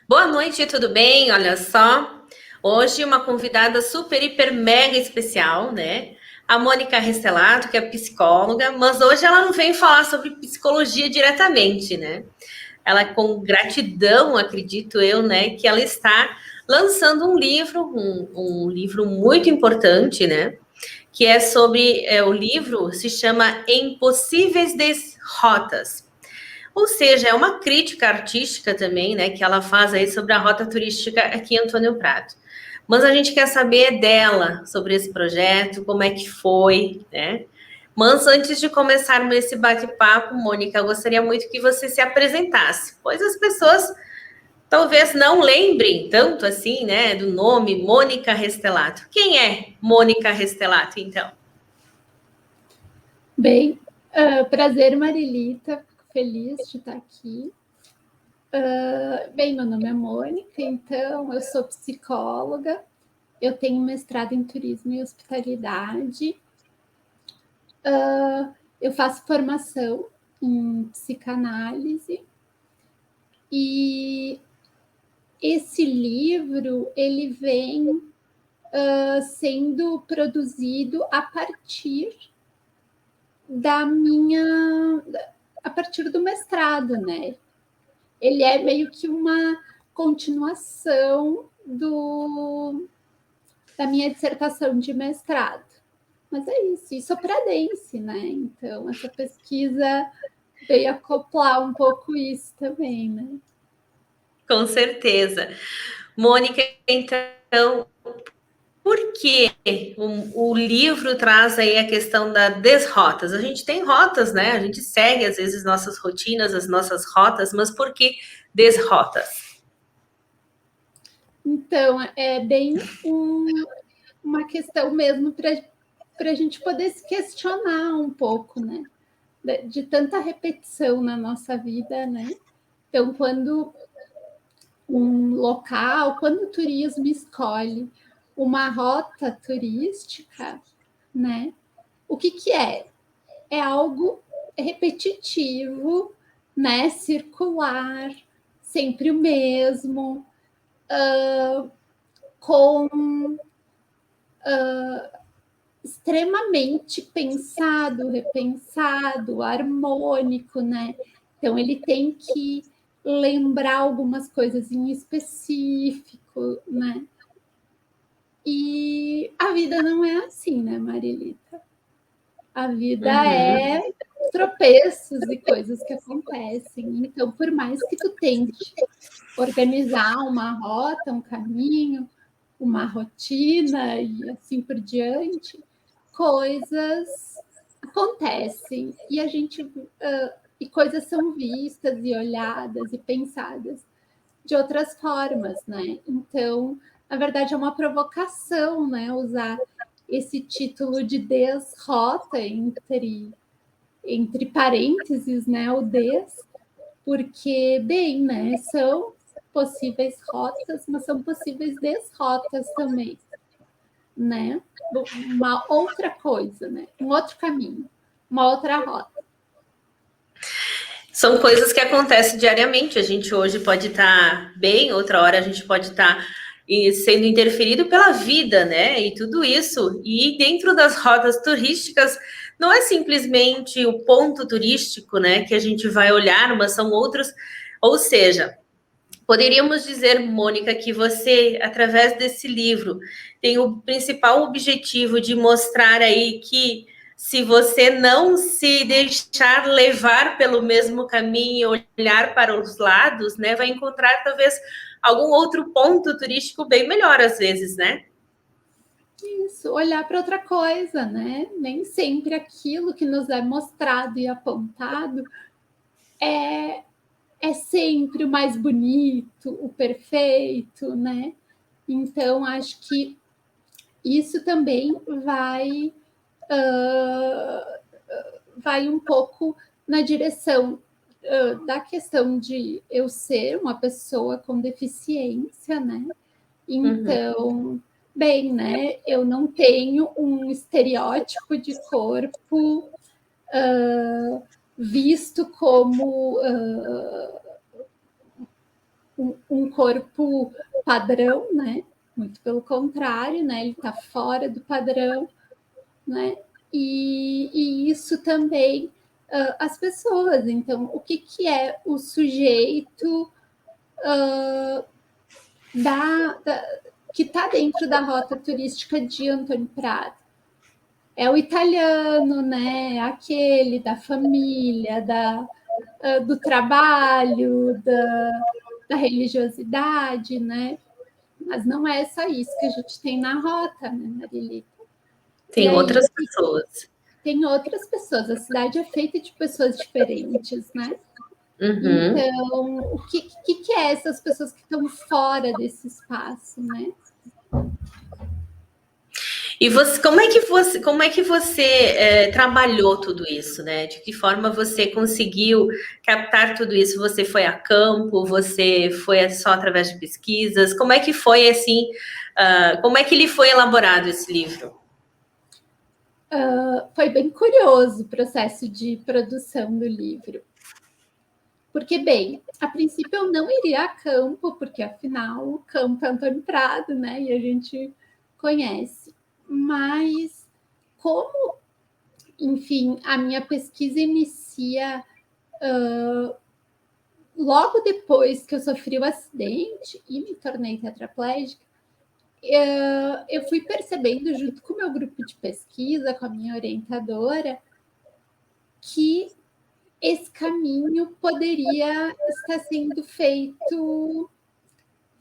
Boa noite, tudo bem? Olha só, hoje uma convidada super, hiper, mega especial, né? A Mônica Restelato, que é psicóloga, mas hoje ela não vem falar sobre psicologia diretamente, né? Ela, com gratidão, acredito eu, né, que ela está lançando um livro, um livro muito importante, né? Que é sobre, o livro se chama Impossíveis Rotas. Ou seja, é uma crítica artística também, né, que ela faz aí sobre a rota turística aqui em Antônio Prado. Mas a gente quer saber dela, sobre esse projeto, como é que foi, né? Mas antes de começarmos esse bate-papo, Mônica, eu gostaria muito que você se apresentasse, pois as pessoas talvez não lembrem tanto assim, né, do nome Mônica Restelato. Quem é Mônica Restelato, então? Bem, prazer, Marilita, fico feliz de estar aqui. Bem, meu nome é Mônica, então eu sou psicóloga, eu tenho mestrado em turismo e hospitalidade, eu faço formação em psicanálise e esse livro ele vem sendo produzido a partir do mestrado, né? Ele é meio que uma continuação da minha dissertação de mestrado. Mas é isso, e sopradense, né? Então, essa pesquisa veio acoplar um pouco isso também, né? Com certeza. Mônica, então, por que o livro traz aí a questão da desrotas? A gente tem rotas, né? A gente segue, às vezes, nossas rotinas, as nossas rotas, mas por que desrotas? Então, é bem uma questão mesmo para a gente poder se questionar um pouco, né? De tanta repetição na nossa vida, né? Então, quando quando o turismo escolhe uma rota turística, né? O que é? É algo repetitivo, né? Circular, sempre o mesmo, com extremamente pensado, repensado, harmônico, né? Então ele tem que lembrar algumas coisas em específico, né? E a vida não é assim, né, Marilita? A vida é tropeços e coisas que acontecem. Então, por mais que tu tente organizar uma rota, um caminho, uma rotina e assim por diante, coisas acontecem e a gente e coisas são vistas e olhadas e pensadas de outras formas, né? Então, na verdade, é uma provocação, né? Usar esse título de desrota entre parênteses, né? O des, porque, bem, né? São possíveis rotas, mas são possíveis desrotas também, né? Uma outra coisa, né? Um outro caminho, uma outra rota. São coisas que acontecem diariamente. A gente hoje pode estar bem, outra hora a gente pode estar sendo interferido pela vida, né? E tudo isso. E dentro das rotas turísticas, não é simplesmente o ponto turístico, né, que a gente vai olhar, mas são outros. Ou seja, poderíamos dizer, Mônica, que você, através desse livro, tem o principal objetivo de mostrar aí que se você não se deixar levar pelo mesmo caminho, olhar para os lados, né, vai encontrar talvez algum outro ponto turístico bem melhor às vezes, né? Isso, olhar para outra coisa, né? Nem sempre aquilo que nos é mostrado e apontado é sempre o mais bonito, o perfeito, né? Então, acho que isso também vai um pouco na direção da questão de eu ser uma pessoa com deficiência, né? Então, bem, né? Eu não tenho um estereótipo de corpo visto como um corpo padrão, né? Muito pelo contrário, né? Ele está fora do padrão, né? E isso também as pessoas. Então, o que é o sujeito que está dentro da rota turística de Antônio Prado? É o italiano, né? Aquele da família, do trabalho, da religiosidade, né? Mas não é só isso que a gente tem na rota, né, Marilita? Tem outras pessoas. Tem outras pessoas. A cidade é feita de pessoas diferentes, né? Uhum. Então, o que é essas pessoas que estão fora desse espaço, né? E você, como é que você trabalhou tudo isso, né? De que forma você conseguiu captar tudo isso? Você foi a campo? Você foi só através de pesquisas? Como é que foi assim? Como é que ele foi elaborado esse livro? Foi bem curioso o processo de produção do livro. Porque, bem, a princípio eu não iria a campo, porque afinal o campo é Antônio Prado, né? E a gente conhece. Mas como, enfim, a minha pesquisa inicia logo depois que eu sofri o acidente e me tornei tetraplégica, eu fui percebendo, junto com o meu grupo de pesquisa, com a minha orientadora, que esse caminho poderia estar sendo feito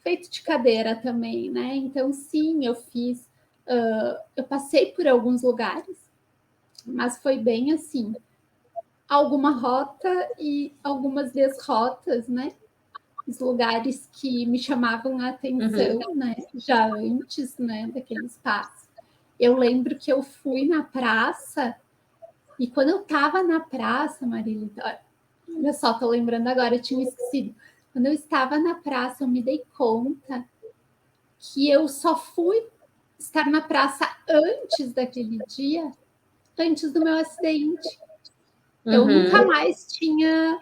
de cadeira também, né? Então, sim, eu passei por alguns lugares, mas foi bem assim, alguma rota e algumas desrotas, né? Os lugares que me chamavam a atenção, né? Já antes, né? Daquele espaço. Eu lembro que eu fui na praça e quando eu estava na praça, Marília, olha só, tô lembrando agora, eu tinha esquecido. Quando eu estava na praça, eu me dei conta que eu só fui estar na praça antes daquele dia, antes do meu acidente. Eu nunca mais tinha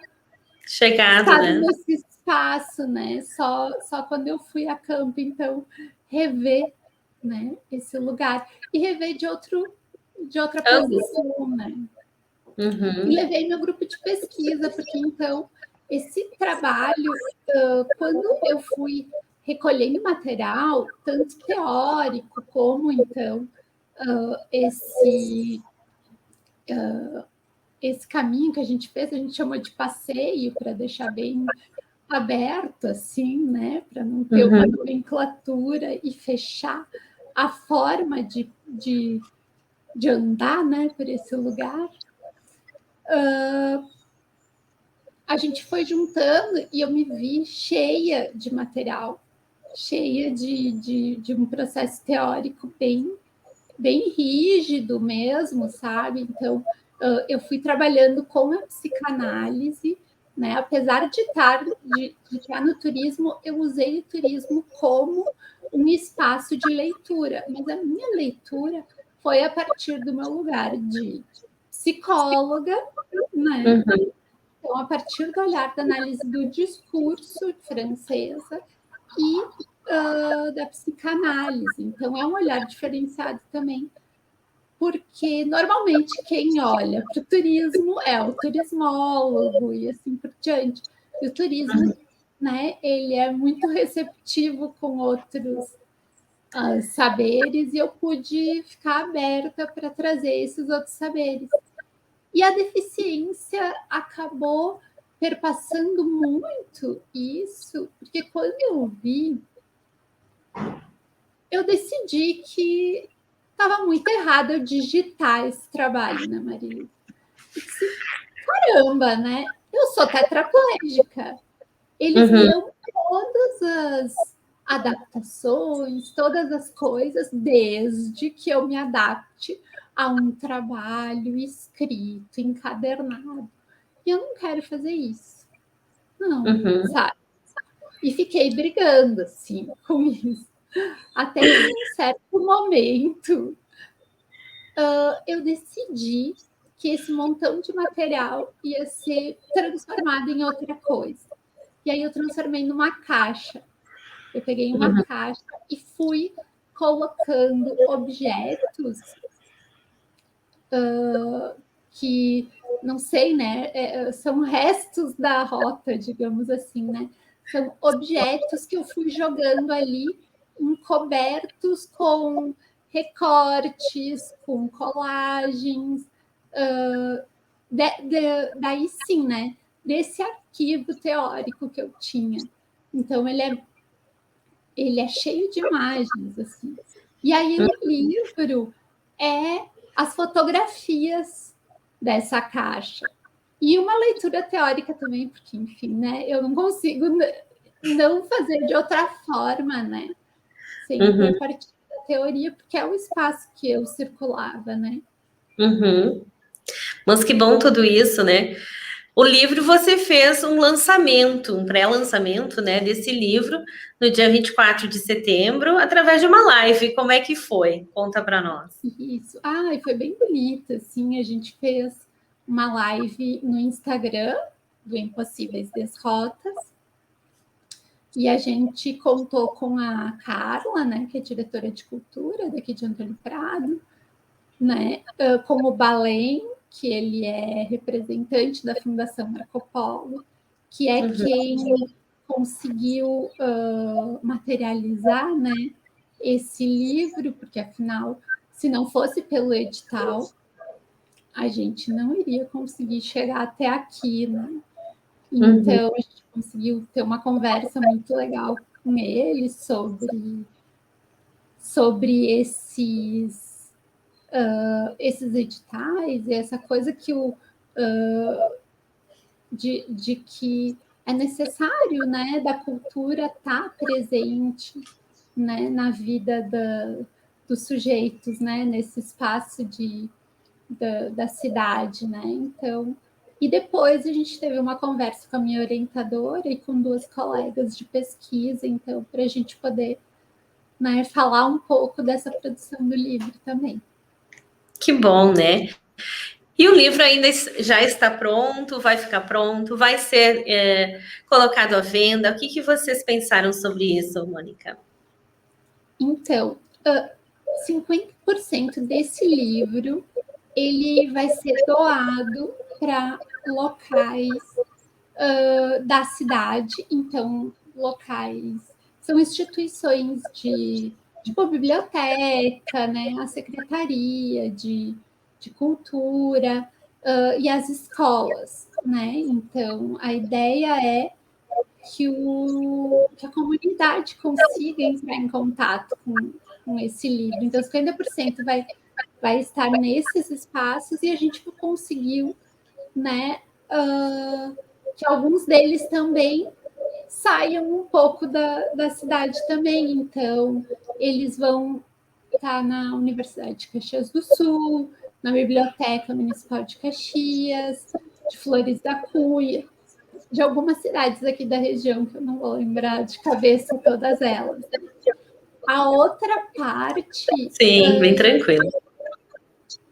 Chegado, estado né? nesse espaço, né? Só quando eu fui a campo, então, rever, né, esse lugar. E rever de outra posição, né? E levei meu grupo de pesquisa, porque então esse trabalho, quando eu fui recolhendo material, tanto teórico como então esse caminho que a gente fez, a gente chamou de passeio para deixar bem aberto, assim, né, para não ter uma nomenclatura e fechar a forma de andar, né, por esse lugar. A gente foi juntando e eu me vi cheia de material, cheia de um processo teórico bem rígido mesmo, sabe? Então, eu fui trabalhando com a psicanálise, né? Apesar de estar no turismo, eu usei o turismo como um espaço de leitura, mas a minha leitura foi a partir do meu lugar de psicóloga, né? Então, a partir do olhar da análise do discurso francesa e da psicanálise. Então, é um olhar diferenciado também, porque normalmente quem olha para o turismo é o turismólogo e assim por diante. E o turismo, né, ele é muito receptivo com outros saberes e eu pude ficar aberta para trazer esses outros saberes. E a deficiência acabou perpassando muito isso, porque quando eu vi, eu decidi que estava muito errado eu digitar esse trabalho, né, Maria? E disse, caramba, né? Eu sou tetraplégica. Eles me dão todas as adaptações, todas as coisas, desde que eu me adapte a um trabalho escrito, encadernado. E eu não quero fazer isso. Não, sabe? E fiquei brigando, assim, com isso. Até que em um certo momento eu decidi que esse montão de material ia ser transformado em outra coisa. E aí eu transformei numa caixa. Eu peguei uma caixa e fui colocando objetos que, não sei, né, são restos da rota, digamos assim, né? São objetos que eu fui jogando ali, encobertos com recortes, com colagens, daí sim, né? Desse arquivo teórico que eu tinha. Então, ele é cheio de imagens, assim. E aí, no livro, é as fotografias dessa caixa. E uma leitura teórica também, porque, enfim, né? Eu não consigo não fazer de outra forma, né? Sempre a partir da teoria, porque é o espaço que eu circulava, né? Mas que bom tudo isso, né? O livro você fez um lançamento, um pré-lançamento, né, desse livro no dia 24 de setembro, através de uma live. Como é que foi? Conta para nós. Isso. Ah, e foi bem bonito, assim, a gente fez uma live no Instagram do Impossíveis Desrotas, e a gente contou com a Carla, né, que é diretora de cultura daqui de Antônio Prado, né, com o Balém, que ele é representante da Fundação Marco Polo, que é quem conseguiu materializar, né, esse livro, porque afinal, se não fosse pelo edital, a gente não iria conseguir chegar até aqui, né? Então, a gente conseguiu ter uma conversa muito legal com ele sobre esses editais e essa coisa que de que é necessário, né, da cultura estar presente, né, na vida dos sujeitos, né, nesse espaço da cidade, né? Então, e depois a gente teve uma conversa com a minha orientadora e com duas colegas de pesquisa, então, para a gente poder, né, falar um pouco dessa produção do livro também. Que bom, né? E o livro ainda já está pronto, vai ficar pronto, vai ser colocado à venda. O que vocês pensaram sobre isso, Mônica? Então, 50% desse livro ele vai ser doado para locais da cidade, então locais são instituições de tipo biblioteca, né, a secretaria de cultura e as escolas, né? Então a ideia é que a comunidade consiga entrar em contato com esse livro. Então 50% vai estar nesses espaços e a gente conseguiu, né, que alguns deles também saiam um pouco da cidade também. Então, eles vão estar na Universidade de Caxias do Sul, na Biblioteca Municipal de Caxias, de Flores da Cunha, de algumas cidades aqui da região, que eu não vou lembrar de cabeça todas elas. A outra parte. Sim, bem tranquilo.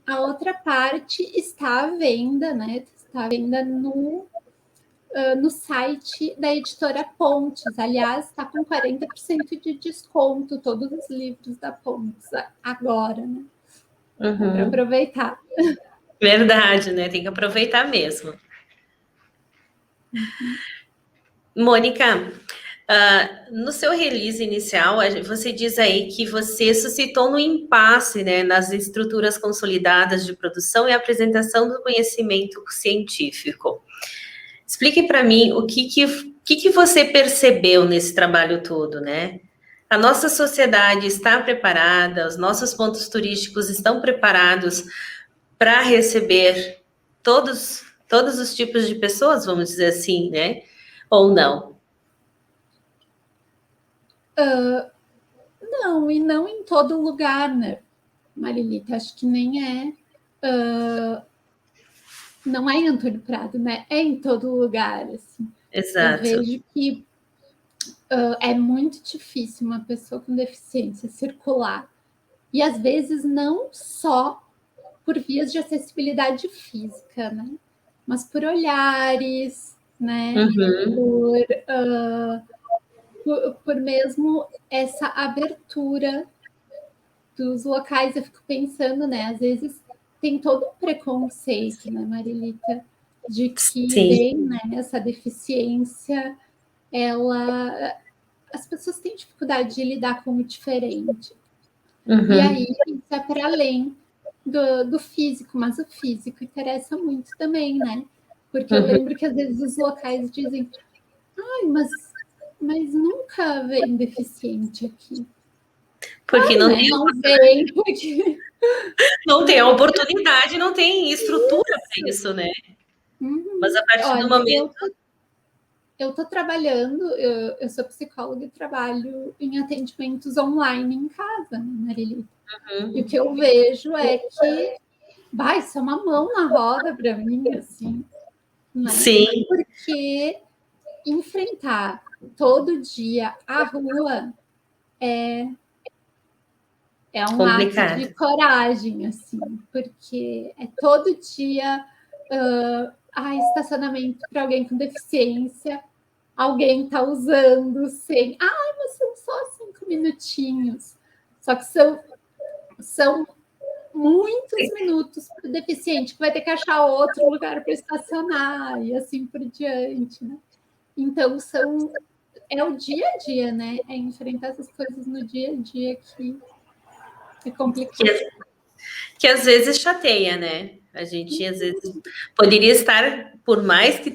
A outra parte está à venda, né? Está à venda no site da editora Pontes. Aliás, está com 40% de desconto, todos os livros da Pontes agora, né? Para aproveitar. Verdade, né? Tem que aproveitar mesmo. Mônica, no seu release inicial, você diz aí que você suscitou um impasse, né, nas estruturas consolidadas de produção e apresentação do conhecimento científico. Explique para mim o que você percebeu nesse trabalho todo, né? A nossa sociedade está preparada, os nossos pontos turísticos estão preparados para receber todos os tipos de pessoas, vamos dizer assim, né? Ou não? Não, e não em todo lugar, né, Marilita? Acho que nem é. Não é em Antônio Prado, né? É em todo lugar. Assim. Eu Exato. vejo que é muito difícil uma pessoa com deficiência circular. E às vezes não só por vias de acessibilidade física, né? Mas por olhares, né? Por mesmo essa abertura dos locais. Eu fico pensando, né? Às vezes tem todo um preconceito, né, Marilita, de que vem, né, essa deficiência, as pessoas têm dificuldade de lidar com o diferente. E aí isso é para além do físico, mas o físico interessa muito também, né? Porque eu lembro que às vezes os locais dizem, ai, mas nunca vem deficiente aqui. Porque não, né? Não vem, porque não tem a oportunidade, não tem estrutura para isso, né? Mas a partir do olha, momento. eu estou trabalhando, eu sou psicóloga e trabalho em atendimentos online em casa, né, Marilita? E o que eu vejo é que isso é uma mão na roda para mim, assim, né? Sim. Porque enfrentar todo dia a rua é um Complicado. ato de coragem, assim, porque é todo dia estacionamento para alguém com deficiência, alguém está usando sem. Mas são só 5 minutinhos. Só que são muitos minutos para o deficiente, que vai ter que achar outro lugar para estacionar e assim por diante, né? Então, é o dia a dia, né? É enfrentar essas coisas no dia a dia que é complicado. Que às vezes chateia, né? A gente às vezes poderia estar, por mais que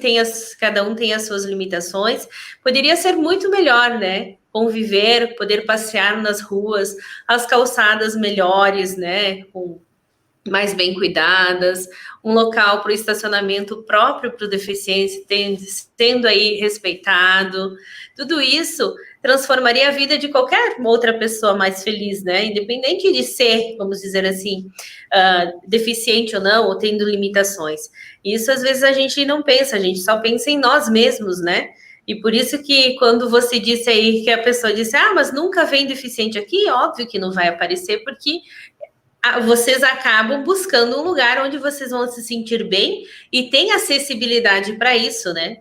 cada um tenha as suas limitações, poderia ser muito melhor, né? Conviver, poder passear nas ruas, as calçadas melhores, né? Mais bem cuidadas, um local para o estacionamento próprio para o deficiente, sendo aí respeitado. Tudo isso transformaria a vida de qualquer outra pessoa mais feliz, né? Independente de ser, vamos dizer assim, deficiente ou não, ou tendo limitações. Isso às vezes a gente não pensa, a gente só pensa em nós mesmos, né? E por isso que quando você disse aí que a pessoa disse, mas nunca vem deficiente aqui, óbvio que não vai aparecer, porque vocês acabam buscando um lugar onde vocês vão se sentir bem e tem acessibilidade para isso, né?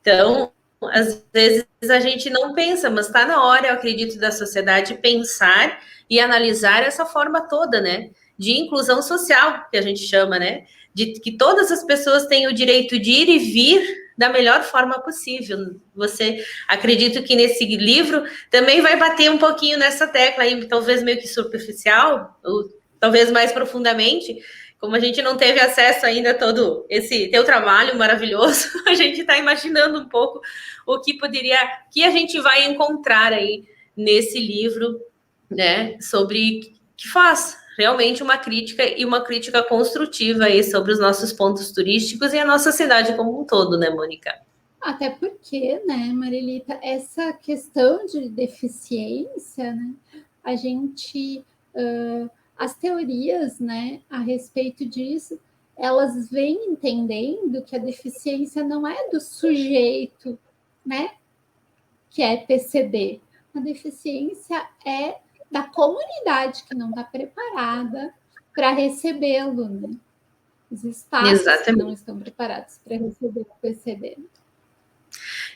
Então, às vezes a gente não pensa, mas está na hora, eu acredito, da sociedade pensar e analisar essa forma toda, né? De inclusão social, que a gente chama, né? De que todas as pessoas têm o direito de ir e vir da melhor forma possível. Você acredito que nesse livro também vai bater um pouquinho nessa tecla aí, talvez meio que superficial, ou talvez mais profundamente, como a gente não teve acesso ainda a todo esse teu trabalho maravilhoso, a gente está imaginando um pouco o que que a gente vai encontrar aí nesse livro, né, sobre que faz realmente uma crítica e uma crítica construtiva aí sobre os nossos pontos turísticos e a nossa cidade como um todo, né, Mônica? Até porque, né, Marilita, essa questão de deficiência, né, a gente as teorias, né, a respeito disso, elas vêm entendendo que a deficiência não é do sujeito, né, que é PCD. A deficiência é da comunidade que não está preparada para recebê-lo, né? Os espaços que não estão preparados para receber o PCD.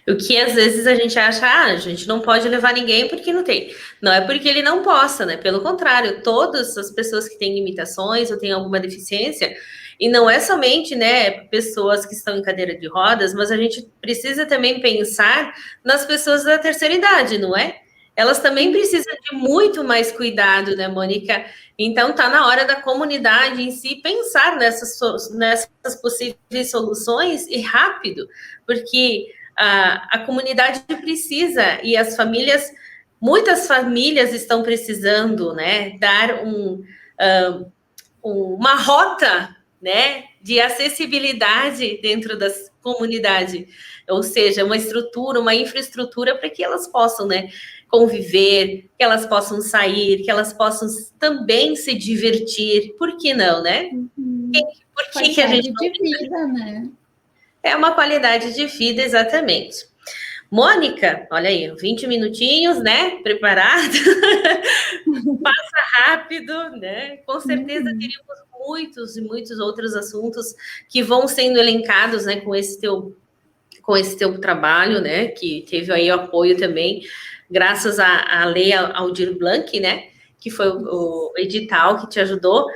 O que às vezes a gente acha, a gente não pode levar ninguém porque não tem. Não é porque ele não possa, né? Pelo contrário, todas as pessoas que têm limitações ou têm alguma deficiência, e não é somente, né, pessoas que estão em cadeira de rodas, mas a gente precisa também pensar nas pessoas da terceira idade, não é? Elas também precisam de muito mais cuidado, né, Mônica? Então tá na hora da comunidade em si pensar nessas possíveis soluções e rápido, porque a comunidade precisa e as famílias, muitas famílias estão precisando, né, dar uma rota, né, de acessibilidade dentro da comunidade, ou seja, uma estrutura, uma infraestrutura para que elas possam, né, conviver, que elas possam sair, que elas possam também se divertir, por que não, né? Por que a gente não... de vida, né? É uma qualidade de vida, exatamente. Mônica, olha aí, 20 minutinhos, né? Preparado. Passa rápido, né? Com certeza teríamos muitos e muitos outros assuntos que vão sendo elencados, né, com esse teu trabalho, né, que teve aí o apoio também, graças à Lei Aldir Blanc, né, que foi o edital que te ajudou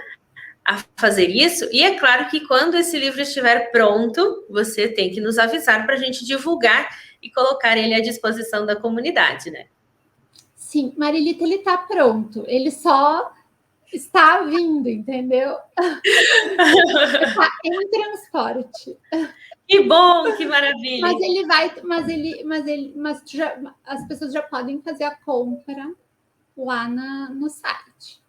a fazer isso. E é claro que quando esse livro estiver pronto, você tem que nos avisar para a gente divulgar e colocar ele à disposição da comunidade, né? Sim, Marilita, ele está pronto. Ele só está vindo, entendeu? Está em transporte. Que bom, que maravilha. Mas ele vai, as pessoas já podem fazer a compra lá no site.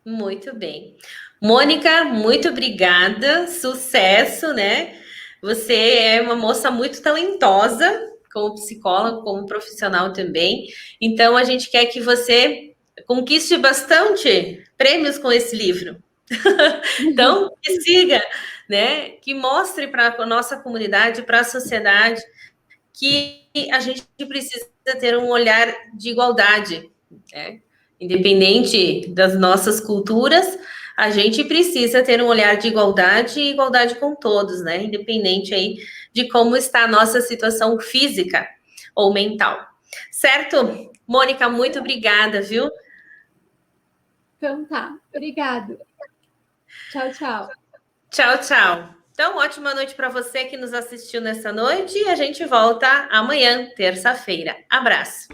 Muito bem. Mônica, muito obrigada, sucesso, né? Você é uma moça muito talentosa, como psicóloga, como profissional também. Então, a gente quer que você conquiste bastante prêmios com esse livro. Então, que siga, né? Que mostre para a nossa comunidade, para a sociedade, que a gente precisa ter um olhar de igualdade, né? Independente das nossas culturas, a gente precisa ter um olhar de igualdade e igualdade com todos, né? Independente aí de como está a nossa situação física ou mental. Certo? Mônica, muito obrigada, viu? Então tá, obrigado. Tchau, tchau. Tchau, tchau. Então, ótima noite para você que nos assistiu nessa noite e a gente volta amanhã, terça-feira. Abraço.